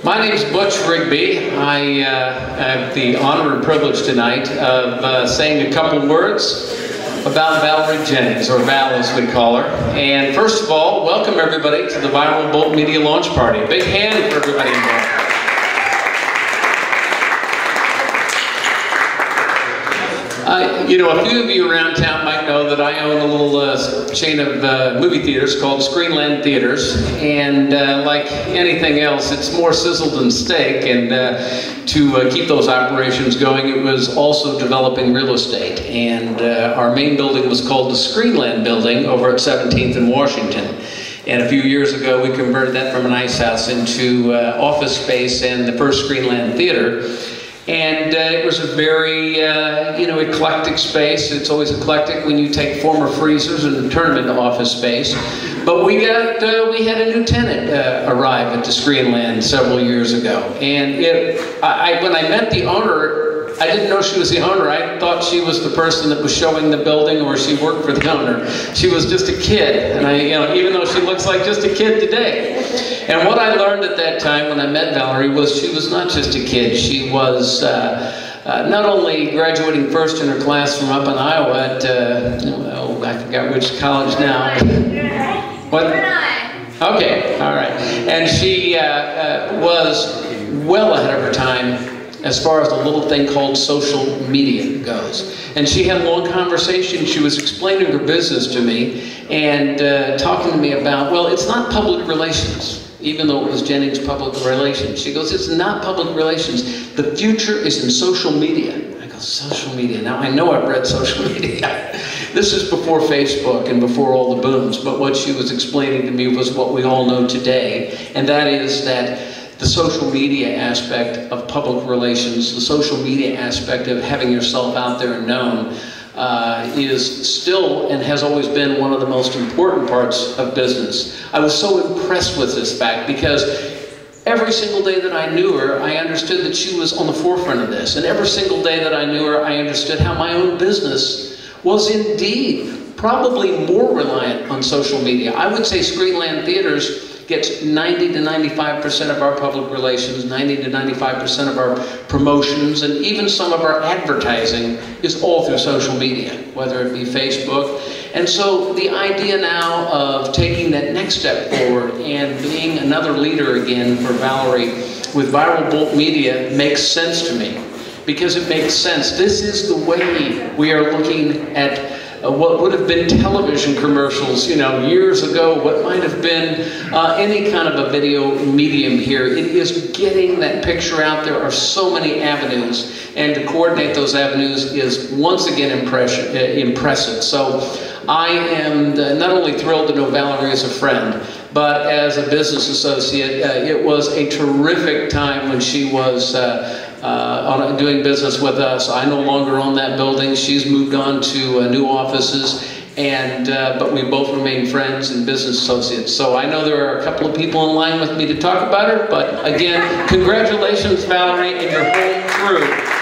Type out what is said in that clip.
My name's Butch Rigby. I have the honor and privilege tonight of saying a couple words about Valerie Jennings, or Val as we call her. And first of all, welcome everybody to the Viral Bolt Media Launch Party. A big hand for everybody involved. You know, a few of you around town might know that I own a little chain of movie theaters called Screenland Theaters, and like anything else, it's more sizzle than steak, and to keep those operations going, it was also developing real estate, and our main building was called the Screenland building over at 17th and Washington. And a few years ago, we converted that from an ice house into office space and the first Screenland Theater. And it was a very, you know, eclectic space. It's always eclectic when you take former freezers and turn them into office space. But we had a new tenant arrive at the Screenland several years ago. And when I met the owner, I didn't know she was the owner. I thought she was the person that was showing the building, or she worked for the owner. She was just a kid, and you know, even though she looks like just a kid today. And what I learned at that time when I met Valerie was she was not just a kid. She was not only graduating first in her class from up in Iowa at, oh, I forgot which college now. What? Okay, all right. And she was well ahead of her time as far as the little thing called social media goes. And she had a long conversation. She was explaining her business to me and talking to me about, well, it's not public relations, even though it was Jennings Public Relations. She goes, it's not public relations. The future is in social media. I go, social media? Now, I know I've read social media. This is before Facebook and before all the booms, but what she was explaining to me was what we all know today, and that is that the social media aspect of public relations, the social media aspect of having yourself out there and known, is still and has always been one of the most important parts of business. I was so impressed with this fact because every single day that I knew her, I understood that she was on the forefront of this. And every single day that I knew her, I understood how my own business was indeed probably more reliant on social media. I would say Screenland Theaters gets 90 to 95% of our public relations, 90 to 95% of our promotions, and even some of our advertising is all through social media, whether it be Facebook. And so the idea now of taking that next step forward and being another leader again for Valerie with Viral Bolt Media makes sense to me, because it makes sense. This is the way we are looking at what would have been television commercials, you know, years ago, what might have been any kind of a video medium here. It is getting that picture out. There are so many avenues, and to coordinate those avenues is once again impressive. So I am not only thrilled to know Valerie as a friend, but as a business associate. It was a terrific time when she was doing business with us. I no longer own that building. She's moved on to new offices, and but we both remain friends and business associates. So I know there are a couple of people in line with me to talk about her, but again, congratulations, Valerie, and your whole crew.